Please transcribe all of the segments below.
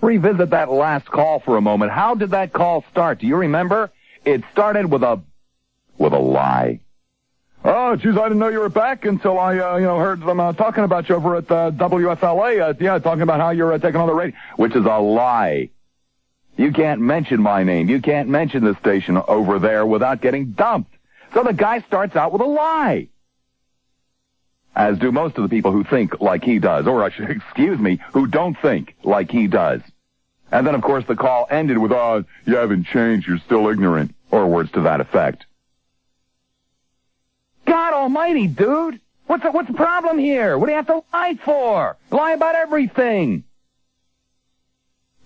Revisit that last call for a moment. How did that call start? Do you remember? It started with a lie. Oh, geez, I didn't know you were back until I, heard them talking about you over at WFLA. Talking about how you're taking on the radio, which is a lie. You can't mention my name. You can't mention the station over there without getting dumped. So the guy starts out with a lie. As do most of the people who think like he does, or who don't think like he does. And then, of course, the call ended with, "Oh, you haven't changed, you're still ignorant," or words to that effect. God almighty, dude! What's the problem here? What do you have to lie for? Lie about everything.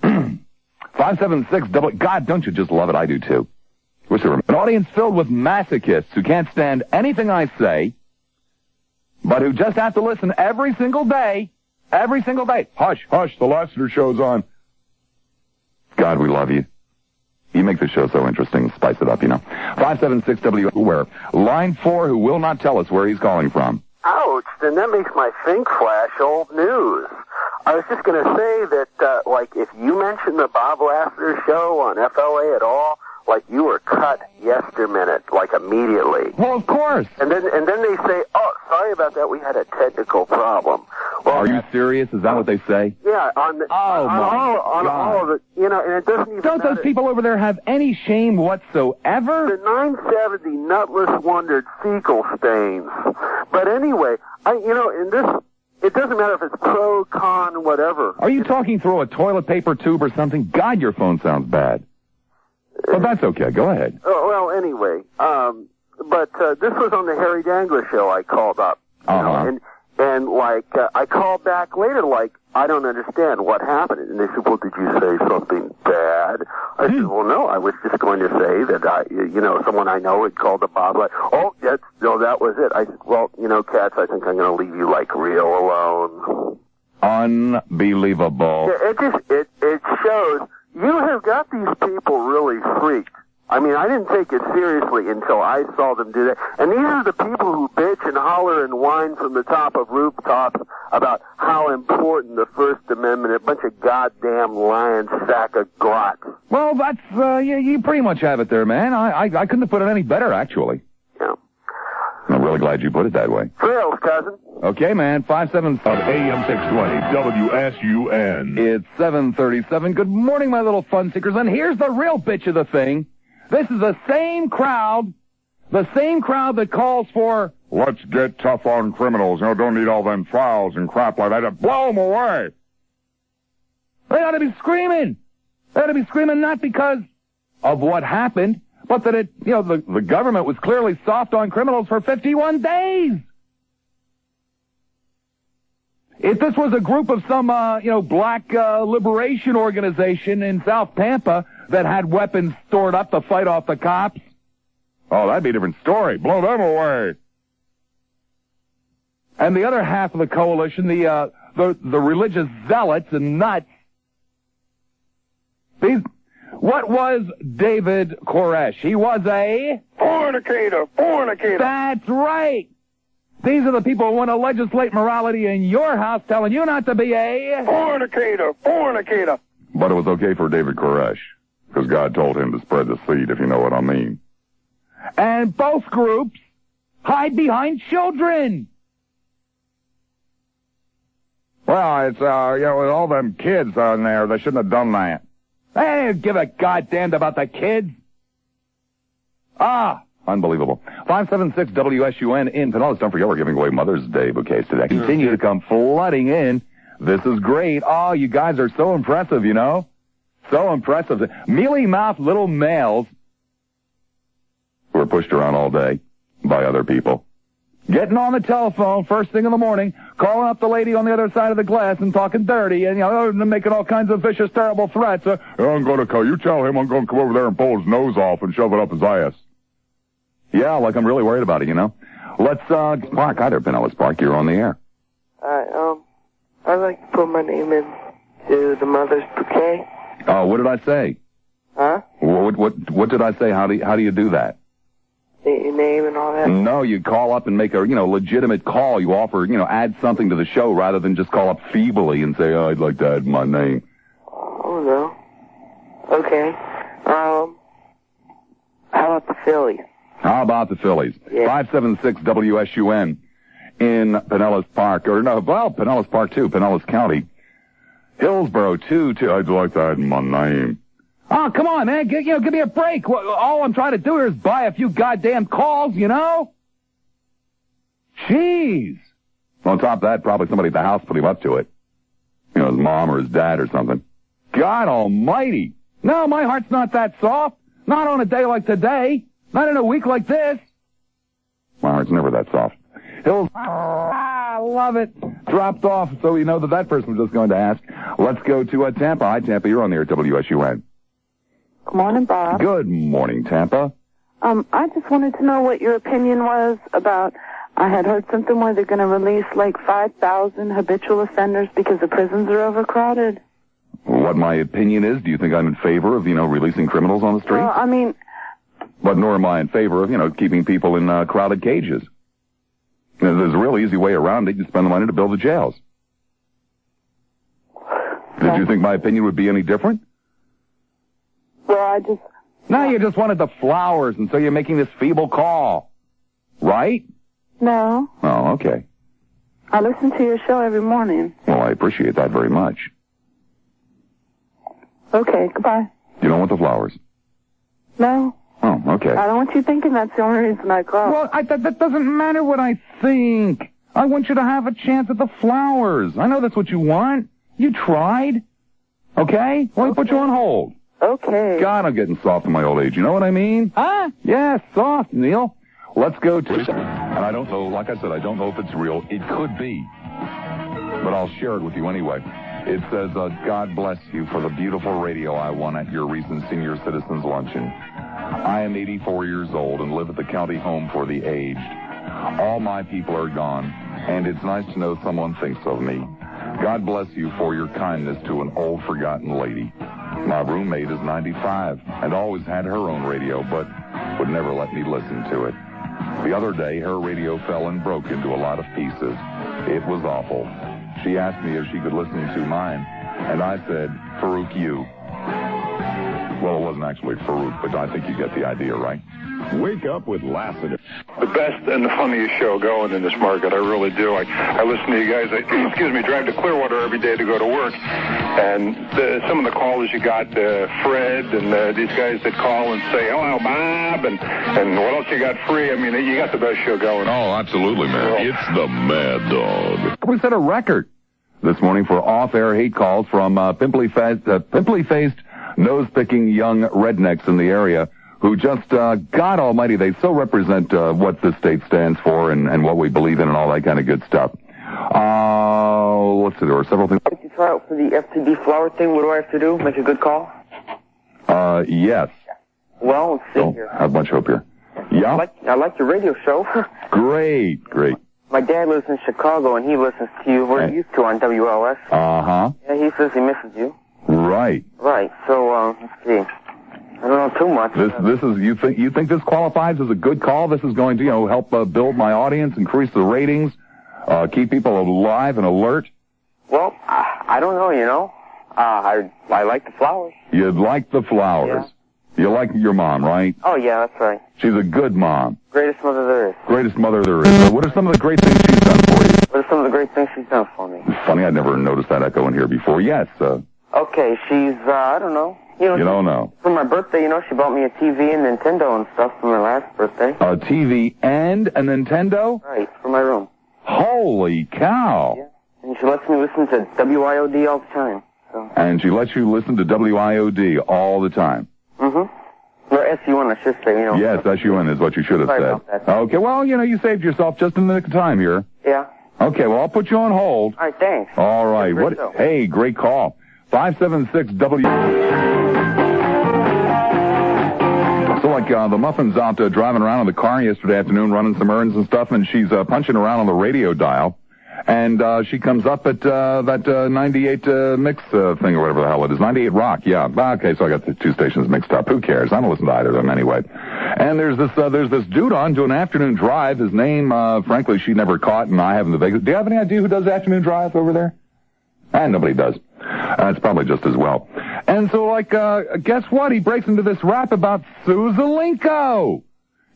576 God, don't you just love it? I do too. An audience filled with masochists who can't stand anything I say, but who just have to listen every single day. Every single day. Hush, hush, the Lassiter show's on. God, we love you. You make the show so interesting. Spice it up, 576 where? Line 4, who will not tell us where he's calling from. Ouch, then that makes my think flash old news. I was just going to say that, if you mention the Bob Lassiter show on FLA at all, you were cut yesterminute, immediately. Well, of course. And then they say, "Oh, sorry about that. We had a technical problem." Well, are you serious? Is that what they say? Yeah. On all of it, and it doesn't even. Don't those people over there have any shame whatsoever? The 970 nutless wondered fecal stains. But anyway, in this. It doesn't matter if it's pro, con, whatever. Are you talking through a toilet paper tube or something? God, your phone sounds bad. Well, that's okay. Go ahead. Well, anyway, but this was on the Harry Dangler show. I called up, and I called back later, I don't understand what happened. And they said, "Well, did you say something bad?" I said, "Well, no, I was just going to say that someone I know had called the Bob. That was it." I said, "Well, Katz, I think I'm going to leave you real alone." Unbelievable. Yeah, it shows. You have got these people really freaked. I mean, I didn't take it seriously until I saw them do that. And these are the people who bitch and holler and whine from the top of rooftops about how important the First Amendment is. A bunch of goddamn lying sack of grot. Well, that's, you pretty much have it there, man. I couldn't have put it any better, actually. Yeah. I'm really glad you put it that way. Thrills, cousin. Okay, man. 577 AM 620 WSUN. It's 7:37. Good morning, my little fun seekers. And here's the real bitch of the thing. This is the same crowd that calls for, "Let's get tough on criminals. Don't need all them trials and crap like that. Blow them away." They ought to be screaming. They ought to be screaming not because of what happened, but that the government was clearly soft on criminals for 51 days. If this was a group of some, black liberation organization in South Tampa that had weapons stored up to fight off the cops, oh, that'd be a different story. Blow them away. And the other half of the coalition, the religious zealots and nuts, what was David Koresh? He was a fornicator. That's right. These are the people who want to legislate morality in your house, telling you not to be a fornicator. But it was okay for David Koresh, because God told him to spread the seed, if you know what I mean. And both groups hide behind children. Well, it's, with all them kids on there, they shouldn't have done that. They didn't give a goddamn about the kids. Unbelievable. 576 WSUN in Pinellas. Don't forget we're giving away Mother's Day bouquets today. Continue to come flooding in. This is great. Oh, you guys are so impressive, So impressive. Mealy-mouthed little males who are pushed around all day by other people. Getting on the telephone first thing in the morning, calling up the lady on the other side of the glass and talking dirty and, making all kinds of vicious, terrible threats. I'm going to call. You tell him I'm going to come over there and pull his nose off and shove it up his ass. Yeah, I'm really worried about it, Let's, Spark, hi there, Pinellas Spark, you're on the air. I'd like to put my name in to the Mother's Bouquet. Oh, what did I say? Huh? What did I say? How do you do that? Your name and all that? No, you call up and make a, legitimate call. You offer, add something to the show rather than just call up feebly and say, I'd like to add my name. cool, though. Okay. How about the Phillies? How about the Phillies? Yeah. 576 WSUN in Pinellas Park. Pinellas Park, too. Pinellas County. Hillsborough, too. I'd like that in my name. Oh, come on, man. Give me a break. All I'm trying to do here is buy a few goddamn calls, you know? Jeez. On top of that, probably somebody at the house put him up to it. You know, his mom or his dad or something. God almighty. No, my heart's not that soft. Not on a day like today. Not in a week like this. My heart's never that soft. I love it. Dropped off, so we know that person was just going to ask. Let's go to Tampa. Hi, Tampa. You're on the air at WSUN. Good morning, Bob. Good morning, Tampa. I just wanted to know what your opinion was about, I had heard something where they're going to release like 5,000 habitual offenders because the prisons are overcrowded. What my opinion is, do you think I'm in favor of, releasing criminals on the street? Well, I mean... But nor am I in favor of, keeping people in crowded cages. There's a real easy way around it. You spend the money to build the jails. Did you think my opinion would be any different? Well, No, you just wanted the flowers, and so you're making this feeble call. Right? No. Oh, okay. I listen to your show every morning. Well, I appreciate that very much. Okay, goodbye. You don't want the flowers? No. Oh, okay. I don't want you thinking that's the only reason I called. Well, that doesn't matter what I think. I want you to have a chance at the flowers. I know that's what you want. You tried. Okay? Let me put you on hold. Okay. God, I'm getting soft in my old age. You know what I mean? Huh? Yeah, soft, Neil. Let's go to... And I don't know, like I said, I don't know if it's real. It could be. But I'll share it with you anyway. It says, God bless you for the beautiful radio I won at your recent Senior Citizens Luncheon. I am 84 years old and live at the county home for the aged. All my people are gone, and it's nice to know someone thinks of me. God bless you for your kindness to an old, forgotten lady. My roommate is 95 and always had her own radio, but would never let me listen to it. The other day, her radio fell and broke into a lot of pieces. It was awful. She asked me if she could listen to mine, and I said, Farouk, you. Well, it wasn't actually Farouk, but I think you get the idea, right? Wake up with Lassiter. The best and the funniest show going in this market. I really do. I listen to you guys. I drive to Clearwater every day to go to work. And some of the callers you got, Fred and these guys that call and say, hello, Bob, and what else you got free? I mean, you got the best show going. Oh, absolutely, man. It's the Mad Dog. We set a record this morning for off-air hate calls from pimply-faced, nose-picking young rednecks in the area who just, God almighty, they so represent what the state stands for and what we believe in and all that kind of good stuff. Let's see, there were several things. If you try out for the FTD flower thing, what do I have to do? Make a good call? Yes. Well, let's see here. I have much hope here. Yeah? I like your radio show. Great. My dad lives in Chicago, and he listens to you. We're used to on WLS. Uh-huh. Yeah, he says he misses you. Right. Right. So, let's see. I don't know too much. This is you think this qualifies as a good call? This is going to help build my audience, increase the ratings, keep people alive and alert. Well, I don't know. I like the flowers. You like the flowers. Yeah. You like your mom, right? Oh yeah, that's right. She's a good mom. Greatest mother there is. Greatest mother there is. What are some of the great things she's done for you? What are some of the great things she's done for me? It's funny, I'd never noticed that echo in here before. Yes. Okay, she's I don't know. You don't know. For my birthday, she bought me a TV and Nintendo and stuff for my last birthday. A TV and a Nintendo? Right, for my room. Holy cow. Yeah. And she lets me listen to WIOD all the time. So. And she lets you listen to WIOD all the time? Mm-hmm. Or SUN, I should say, Yes, SUN is what you should have Sorry said. About that. Okay, well, you saved yourself just in the nick of time here. Yeah. Okay, well, I'll put you on hold. All right, thanks. All right. Hey, great call. 576 W. So, like, the Muffin's out driving around in the car yesterday afternoon, running some errands and stuff, and she's punching around on the radio dial. And she comes up at that 98 mix thing or whatever the hell it is. 98 Rock, yeah. Okay, so I got the two stations mixed up. Who cares? I don't listen to either of them anyway. And there's this dude on doing an afternoon drive. His name, frankly, she never caught, and I haven't the vaguest. Do you have any idea who does afternoon drive over there? Nobody does. That's probably just as well. And so, like, guess what? He breaks into this rap about Sue Zelenko.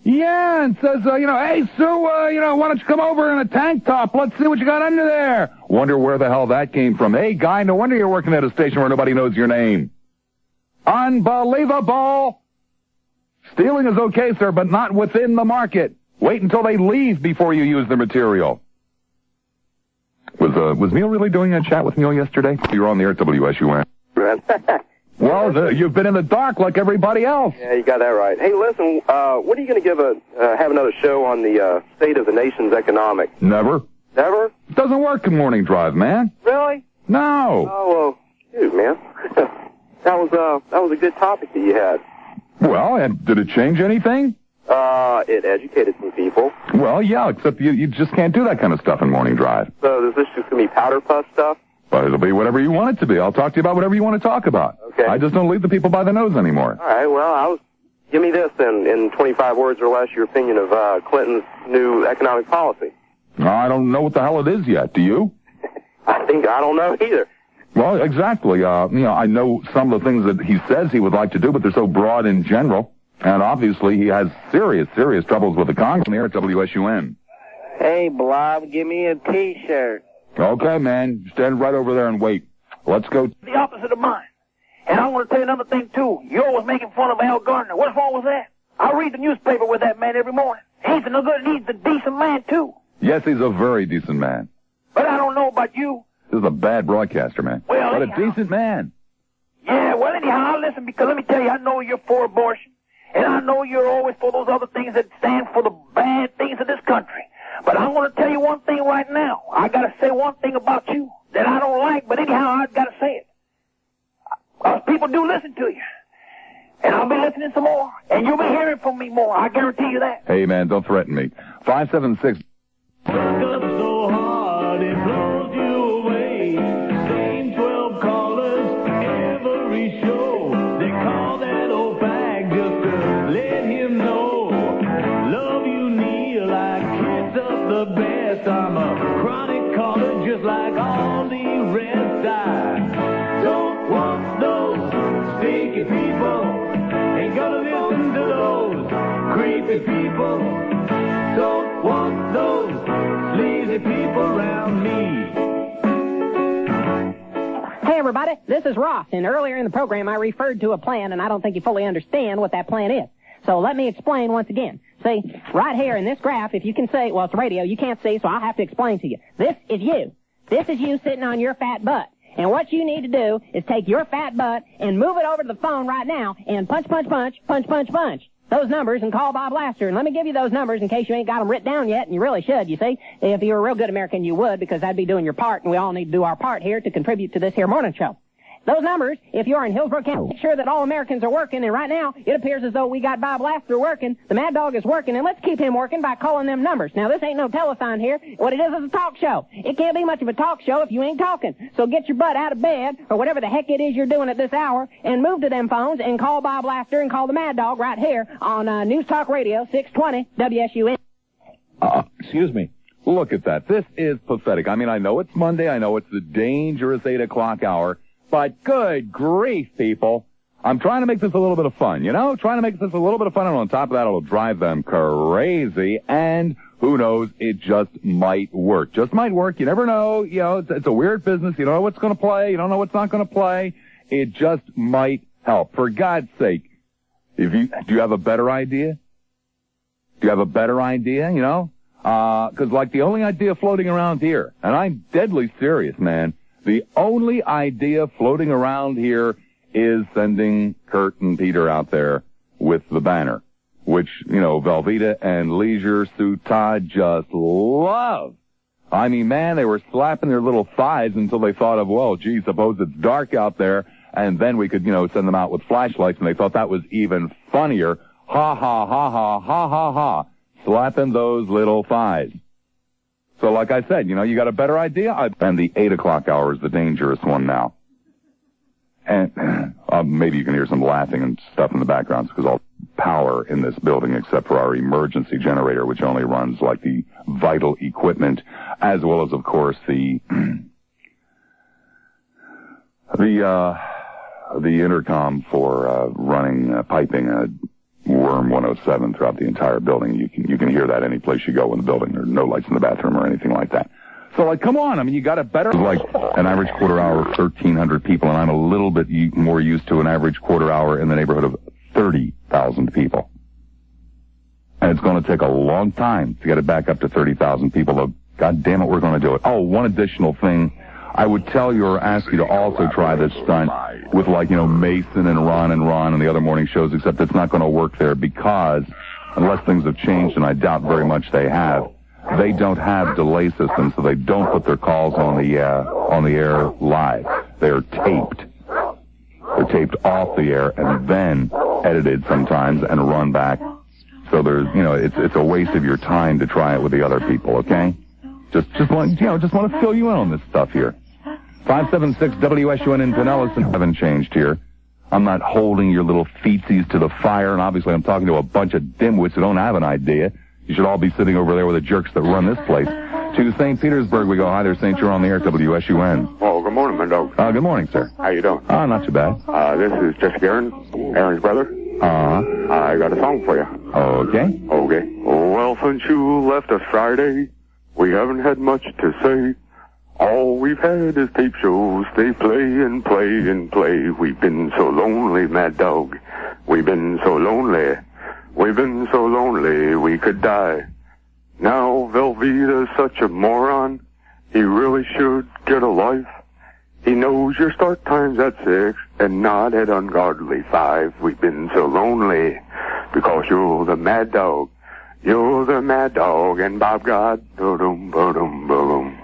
Yeah, and says, hey, Sue, why don't you come over in a tank top? Let's see what you got under there. Wonder where the hell that came from. Hey, guy, no wonder you're working at a station where nobody knows your name. Unbelievable. Stealing is okay, sir, but not within the market. Wait until they leave before you use the material. Was Neil really doing a chat with Neil yesterday? You were on the air at WSUN. Well, you've been in the dark like everybody else. Yeah, you got that right. Hey, listen, when are you going to have another show on the state of the nation's economics? Never. Never? It doesn't work in Morning Drive, man. Really? No. Oh, well, shoot, man. that was a good topic that you had. Well, and did it change anything? It educated some people. Well, yeah, except you just can't do that kind of stuff in Morning Drive. So is this just going to be powder puff stuff? But it'll be whatever you want it to be. I'll talk to you about whatever you want to talk about. Okay. I just don't lead the people by the nose anymore. All right, well, give me this then, in 25 words or less, your opinion of Clinton's new economic policy. I don't know what the hell it is yet. Do you? I don't know either. Well, exactly. I know some of the things that he says he would like to do, but they're so broad in general. And obviously he has serious troubles with the Congress here at WSUN. Hey, Blob, give me a T-shirt. Okay, man. Stand right over there and wait. Let's go. The opposite of mine. And I want to tell you another thing, too. You're always making fun of Al Gardner. What's wrong with that? I read the newspaper with that man every morning. He's no good. He's a decent man, too. Yes, he's a very decent man. But I don't know about you. This is a bad broadcaster, man. Well, but anyhow, a decent man. Yeah, well, anyhow, I listen because let me tell you, I know you're for abortion. And I know you're always for those other things that stand for the bad things of this country. But I want to tell you one thing right now. I got to say one thing about you that I don't like, but anyhow, I got to say it. People do listen to you. And I'll be listening some more. And you'll be hearing from me more. I guarantee you that. Hey, man, don't threaten me. 576. So hard it blows you away. Same 12 callers every show. They call that old bag just to let him know. Love you, Neil, I kiss up the best. I'm a chronic caller just like all the rest. I don't want those stinky people. Ain't gonna listen to those creepy people. Don't want those sleazy people around me. Hey, everybody, this is Ross, and earlier in the program I referred to a plan, and I don't think you fully understand what that plan is. So let me explain once again. See, right here in this graph, if you can see, well, it's radio, you can't see, so I'll have to explain to you. This is you. This is you sitting on your fat butt. And what you need to do is take your fat butt and move it over to the phone right now and punch, punch, punch, punch, punch, punch those numbers and call Bob Lassiter. And let me give you those numbers in case you ain't got them written down yet, and you really should, you see. If you're a real good American, you would, because that'd be doing your part, and we all need to do our part here to contribute to this here morning show. Those numbers, if you're in Hillsborough County, make sure that all Americans are working, and right now, it appears as though we got Bob Lassiter working, the Mad Dog is working, and let's keep him working by calling them numbers. Now, this ain't no telethon here. What it is a talk show. It can't be much of a talk show if you ain't talking. So get your butt out of bed, or whatever the heck it is you're doing at this hour, and move to them phones and call Bob Lassiter and call the Mad Dog right here on News Talk Radio 620 WSUN. Excuse me. Look at that. This is pathetic. I mean, I know it's Monday. I know it's the dangerous 8 o'clock hour. But good grief, people. I'm trying to make this a little bit of fun, Trying to make this a little bit of fun, and on top of that, it'll drive them crazy, and who knows, it just might work. Just might work. You never know. It's a weird business. You don't know what's going to play. You don't know what's not going to play. It just might help. For God's sake, do you have a better idea? Do you have a better idea, Because like the only idea floating around here, and I'm deadly serious, man, the only idea floating around here is sending Kurt and Peter out there with the banner, which, Velveeta and Leisure Suit Todd just love. I mean, man, they were slapping their little thighs until they thought of, well, gee, suppose it's dark out there, and then we could, send them out with flashlights, and they thought that was even funnier. Ha, ha, ha, ha, ha, ha, ha. Slapping those little thighs. So like I said, you got a better idea? And the 8 o'clock hour is the dangerous one now. And maybe you can hear some laughing and stuff in the background because all power in this building except for our emergency generator, which only runs like the vital equipment, as well as, of course, the The intercom for running piping Worm 107 throughout the entire building. You can hear that any place you go in the building. There are no lights in the bathroom or anything like that. So, like, come on. I mean, you got it better. It's like an average quarter hour, 1,300 people, and I'm a little bit more used to an average quarter hour in the neighborhood of 30,000 people. And it's going to take a long time to get it back up to 30,000 people. Though, God damn it, we're going to do it. Oh, one additional thing. I would tell you or ask you to also try this stunt with, like, Mason and Ron and the other morning shows, except it's not going to work there because, unless things have changed, and I doubt very much they have, they don't have delay systems, so they don't put their calls on the air live. They're taped. They're taped off the air and then edited sometimes and run back. So there's, it's a waste of your time to try it with the other people, okay? Just want to fill you in on this stuff here. 576 WSUN in Pinellas, and haven't changed here. I'm not holding your little feetsies to the fire, and obviously I'm talking to a bunch of dimwits who don't have an idea. You should all be sitting over there with the jerks that run this place. To St. Petersburg we go. Hi there, St. You're on the air, WSUN. Oh, good morning, my dog. Good morning, sir. How you doing? Not too bad. This is Jessica Aaron's brother. I got a song for you. Okay. Okay. Well, since you left us Friday, we haven't had much to say. All we've had is tape shows. They play and play and play. We've been so lonely, Mad Dog. We've been so lonely. We've been so lonely we could die. Now Velveeta's such a moron. He really should get a life. He knows your start time's at 6 and not at ungodly 5. We've been so lonely because you're the Mad Dog. You're the Mad Dog, and Bob God, ba-dum, ba-dum, ba-dum.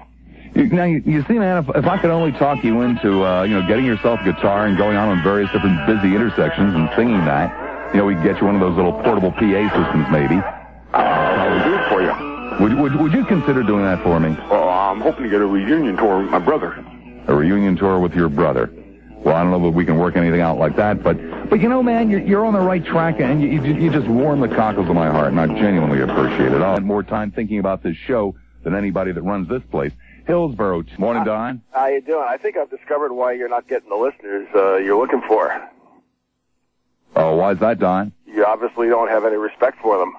Now, you see, man, if I could only talk you into, getting yourself a guitar and going on various different busy intersections and singing that, we'd get you one of those little portable PA systems, maybe. I'll do it for you. Would you consider doing that for me? Well, I'm hoping to get a reunion tour with my brother. A reunion tour with your brother? Well, I don't know if we can work anything out like that, but man, you're on the right track, and you just warm the cockles of my heart, and I genuinely appreciate it. I'll have more time thinking about this show than anybody that runs this place. Hillsboro. Morning, Don. How you doing? I think I've discovered why you're not getting the listeners you're looking for. Oh, why is that, Don? You obviously don't have any respect for them.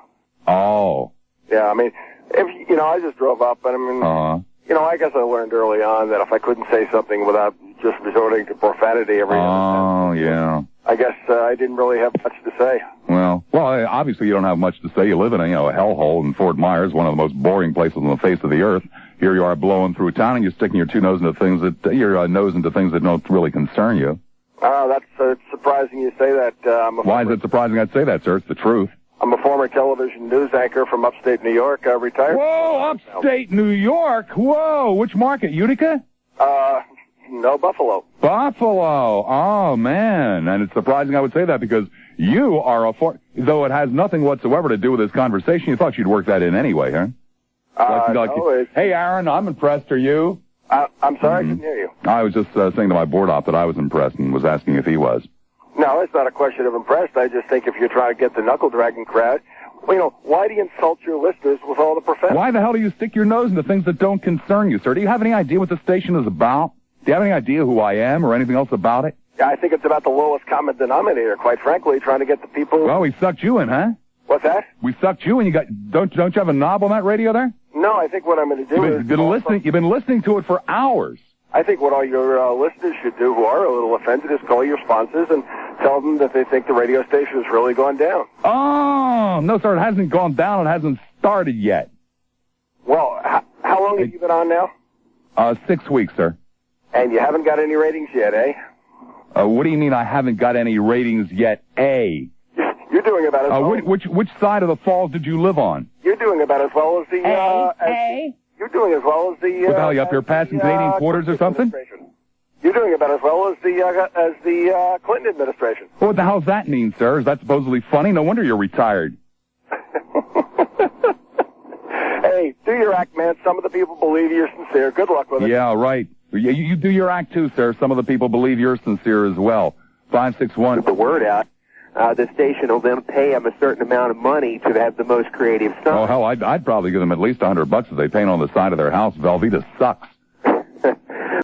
Oh. Yeah, I mean, I just drove up, and I guess I learned early on that if I couldn't say something without just resorting to profanity every now and then, yeah. I guess I didn't really have much to say. Well, obviously you don't have much to say. You live in a hellhole in Fort Myers, one of the most boring places on the face of the earth. Here you are blowing through town, and you're sticking your nose into things that don't really concern you. That's surprising you say that. Why is it surprising I'd say that, sir? It's the truth. I'm a former television news anchor from upstate New York, retired. Whoa, upstate New York? Whoa, which market, Utica? No, Buffalo. Buffalo. Oh, man. And it's surprising I would say that because you are though it has nothing whatsoever to do with this conversation, you thought you'd work that in anyway, huh? Hey, Aaron, I'm impressed. Are you? I'm sorry, I couldn't hear you. I was just saying to my board op that I was impressed and was asking if he was. No, it's not a question of impressed. I just think if you're trying to get the knuckle-dragging crowd, why do you insult your listeners with all the profanity? Why the hell do you stick your nose into things that don't concern you, sir? Do you have any idea what the station is about? Do you have any idea who I am or anything else about it? Yeah, I think it's about the lowest common denominator, quite frankly, trying to get the people... Well, we sucked you in, huh? What's that? We sucked you in. Don't you have a knob on that radio there? No, I think what I'm going to do You've been listening to it for hours. I think what all your listeners should do who are a little offended is call your sponsors and tell them that they think the radio station has really gone down. Oh, no, sir, it hasn't gone down. It hasn't started yet. Well, how long have you been on now? 6 weeks, sir. And you haven't got any ratings yet, eh? What do you mean I haven't got any ratings yet, eh? You're doing about as well. Which side of the falls did you live on? You're doing about as well as the... You're doing as well as the... What the hell, you up here passing Canadian quarters or something? You're doing about as well as the Clinton administration. What the hell does that mean, sir? Is that supposedly funny? No wonder you're retired. Hey, do your act, man. Some of the people believe you're sincere. Good luck with it. Yeah, right. You do your act, too, sir. Some of the people believe you're sincere as well. 561. Get the word out. The station will then pay them a certain amount of money to have the most creative stuff. Oh, hell, I'd probably give them at least $100 if they paint on the side of their house. Velveeta sucks.